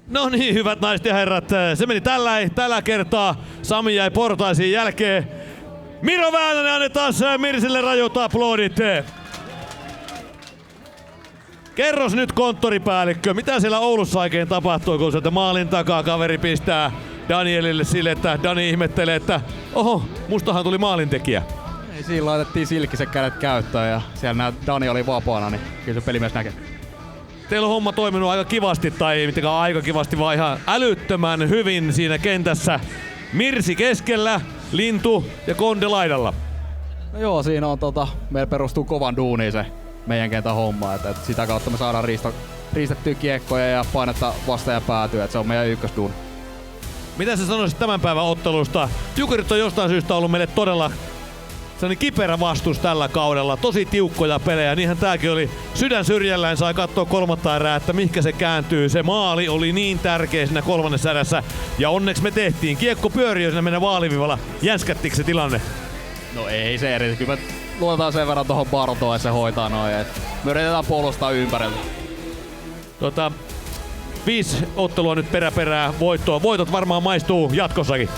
No niin, hyvät naiset ja herrat, se meni tällä kertaa. Sami jäi portaisiin jälkeen. Miro Väänänen, annetaan Mirsille rajut aplodit. Kerros nyt konttoripäällikkö, mitä siellä Oulussa oikein tapahtui, kun sieltä maalin takaa kaveri pistää Danielille sille, että Dani ihmettelee, että oho, mustahan tuli maalintekijä. Ei, siinä laitettiin silkkiset kädet käyttöön ja siellä Dani oli vapaana, niin kyllä se pelimies näkee. Teillä on homma toiminut aika kivasti, tai ei mitenkään aika kivasti, vaan ihan älyttömän hyvin siinä kentässä. Mirsi keskellä, Lintu ja Konde laidalla. No joo, siinä on meillä perustuu kovan duuniin se meidän kentän homma, että sitä kautta me saadaan riistettyä kiekkoja ja painetta vasta ja päätyä, että se on meidän ykkösduuni. Mitä sä sanoisit tämän päivän ottelusta? Jukurit on jostain syystä ollut meille todella sellainen kiperä vastus tällä kaudella, tosi tiukkoja pelejä, niinhän tääkin oli. Sydän syrjällään sai katsoa kolmatta erää, että mihinkä se kääntyy. Se maali oli niin tärkeä siinä kolmannessa erässä ja onneksi me tehtiin. Kiekko pyörii jo siinä meidän vaalivivalla. Jänskättikö se tilanne? No ei se eri. Kyllä me luotetaan sen verran tohon Bartoon, että se hoitaa noin. Me yritetään puolustaa ympärillä. 5 ottelua nyt perää voittoa. Voitot varmaan maistuu jatkossakin.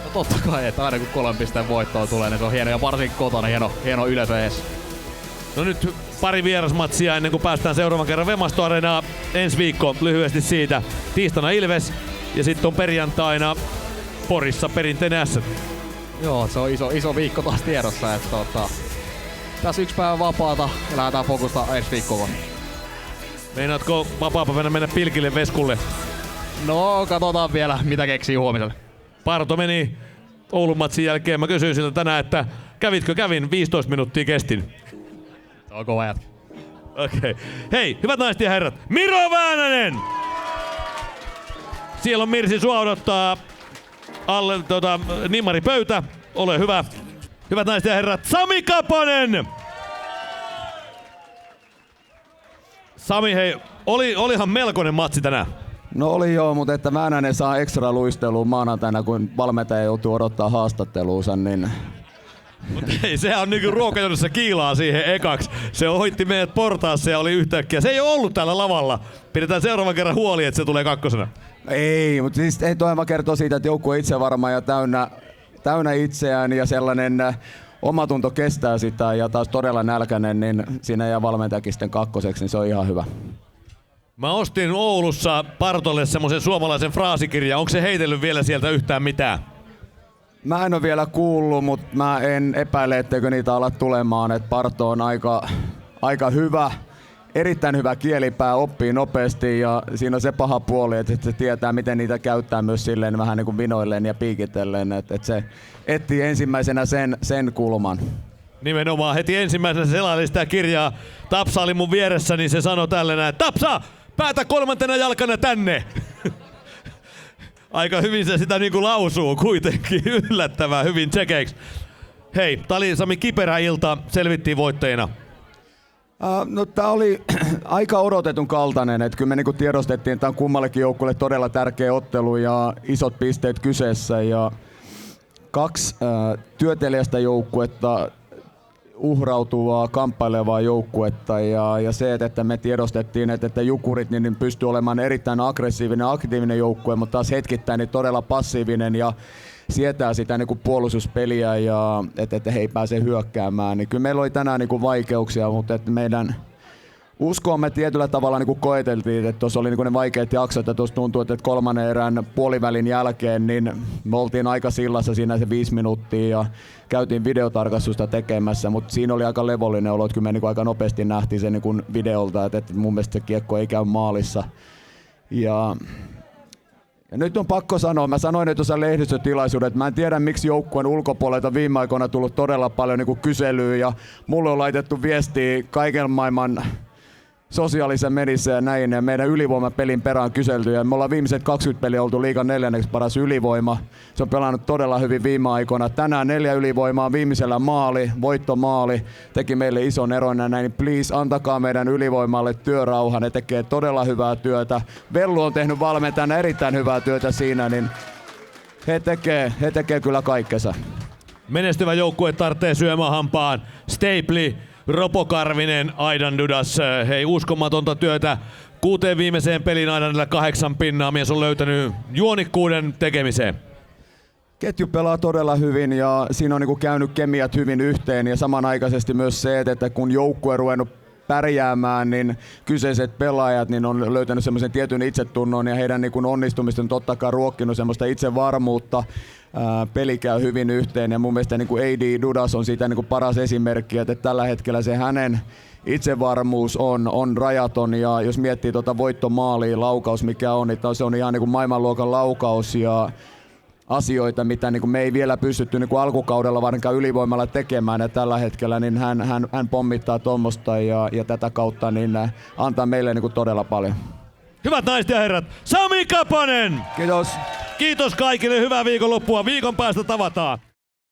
No totta kai, että aina kun 3 pisteen voittoa tulee, niin se on hieno. Ja varsinkin kotona hieno yleisö ees. No nyt pari vierasmatsia ennen kuin päästään seuraavan kerran Vemasto Areenaan. Ensi viikko lyhyesti siitä. Tiistaina Ilves ja sitten on perjantaina Porissa perinteinen S. Joo, se on iso viikko taas tiedossa. Että tässä 1 päivä vapaata ja lähdetään fokusta ensi viikkoon. Meinaatko vapaapäivänä mennä pilkille veskulle? No, katsotaan vielä mitä keksii huomiselle. Parto meni Oulun matsin jälkeen. Mä kysyin siltä tänään, että kävitkö? Kävin, 15 minuuttia kestin. Se on kova jätkä. Okei. Hei, hyvät naiset ja herrat, Miro Väänänen! Siellä on Mirsi, sua odottaa alle nimmari pöytä. Ole hyvä. Hyvät naiset ja herrat, Sami Kapanen! Sami, hei, olihan melkoinen matsi tänään. No oli joo, mutta että Väänänen saa ekstra luistelua maanantaina, kun valmentaja joutuu odottaa haastatteluunsa, niin... Mut ei, sehän on niinku ruokajonossa kiilaa siihen ekaksi. Se hoitti meidät portaassa ja oli yhtäkkiä. Se ei ole ollut täällä lavalla. Pidetään seuraavan kerran huoli, että se tulee kakkosena. Ei, mutta siis ei toima kertoo siitä, että joukkue itse varma ja täynnä itseään ja sellainen omatunto kestää sitä ja taas todella nälkäinen, niin siinä jää valmentajakin sitten kakkoseksi, niin se on ihan hyvä. Mä ostin Oulussa Partolle semmoisen suomalaisen fraasikirjan. Onko se heitellyt vielä sieltä yhtään mitään? Mä en ole vielä kuullut, mutta mä en epäile, etteikö niitä ala tulemaan. Et Parto on aika hyvä, erittäin hyvä kielipää, oppii nopeasti ja siinä on se paha puoli, että se tietää, miten niitä käyttää myös silleen vähän niin kuin vinoilleen ja piikitellen. Et se etsii ensimmäisenä sen kulman. Nimenomaan heti ensimmäisenä selaili sitä kirjaa. Tapsa oli mun vieressä, niin se sanoi tälleen, että Tapsa, päätä 3. jalkana tänne. Aika hyvin se sitä niinku lausuu kuitenkin, yllättävän hyvin tsekeiksi. Hei, tää oli Sami kiperä ilta, selvittiin voittajina. No tää oli aika odotetun kaltainen, että kyllä me niinku tiedostettiin, että tää on kummallekin joukkueelle todella tärkeä ottelu ja isot pisteet kyseessä ja 2 työtelijästä joukkuetta, uhrautuvaa, kamppailevaa joukkuetta ja se, että me tiedostettiin, että Jukurit niin pystyy olemaan erittäin aggressiivinen, aktiivinen joukkue, mutta taas hetkittäin niin todella passiivinen ja sietää sitä niin kuin puolustuspeliä ja että he ei pääse hyökkäämään. Niin kyllä meillä oli tänään niin kuin vaikeuksia, mutta että meidän uskoon me tietyllä tavalla niin kuin koeteltiin, että tuossa oli niin kuin ne vaikeat jaksot ja tuossa tuntuu, että 3. erän puolivälin jälkeen niin me oltiin aika sillassa siinä se 5 minuuttia ja käytiin videotarkastusta tekemässä, mutta siinä oli aika levollinen olo, että kyllä me niin kuin aika nopeasti nähtiin se niin kuin videolta, että mun mielestä se kiekko ei käy maalissa. Ja nyt on pakko sanoa, mä sanoin nyt tuossa lehdistötilaisuudessa, että mä en tiedä miksi joukkueen ulkopuolelta viime aikoina tullut todella paljon niin kuin kyselyä ja mulle on laitettu viestiä kaiken maailman sosiaalisen medissä ja näin, ja meidän ylivoimapelin perään kyselty, ja me ollaan viimeiset 20 peliä oltu liigan 4. paras ylivoima. Se on pelannut todella hyvin viime aikoina. Tänään 4 ylivoimaa, viimeisellä maali, voittomaali, teki meille ison eron ja näin. Please, antakaa meidän ylivoimalle työrauha, ne tekee todella hyvää työtä. Vellu on tehnyt valmentajana erittäin hyvää työtä siinä, niin he tekee kyllä kaikkensa. Menestyvä joukkue tarvitsee syömähampaan. Stapeli, Ropo Karvinen, Aidan Dudas, hei uskomatonta työtä 6 viimeiseen peliin aina niillä 8 pinnaa. Mies on löytänyt juonikkuuden tekemiseen. Ketju pelaa todella hyvin ja siinä on niinku käynyt kemiat hyvin yhteen ja samanaikaisesti myös se, että kun joukkue on ruvennut pärjäämään, niin kyseiset pelaajat niin on löytänyt semmoisen tietyn itsetunnon ja heidän niin onnistumista on totta kai ruokkinut semmoista itsevarmuutta. Peli käy hyvin yhteen ja mun mielestä niin AD Dudas on siitä niin paras esimerkki, että tällä hetkellä se hänen itsevarmuus on rajaton ja jos miettii voittomaalia, laukaus mikä on, niin se on ihan niin maailmanluokan laukaus ja asioita, mitä niin me ei vielä pystytty niin alkukaudella varsinkaan ylivoimalla tekemään ja tällä hetkellä niin hän pommittaa tuommoista ja tätä kautta niin antaa meille niin todella paljon. Hyvät naiset ja herrat, Sami Kapanen! Kiitos! Kiitos kaikille, hyvää viikonloppua, viikon päästä tavataan!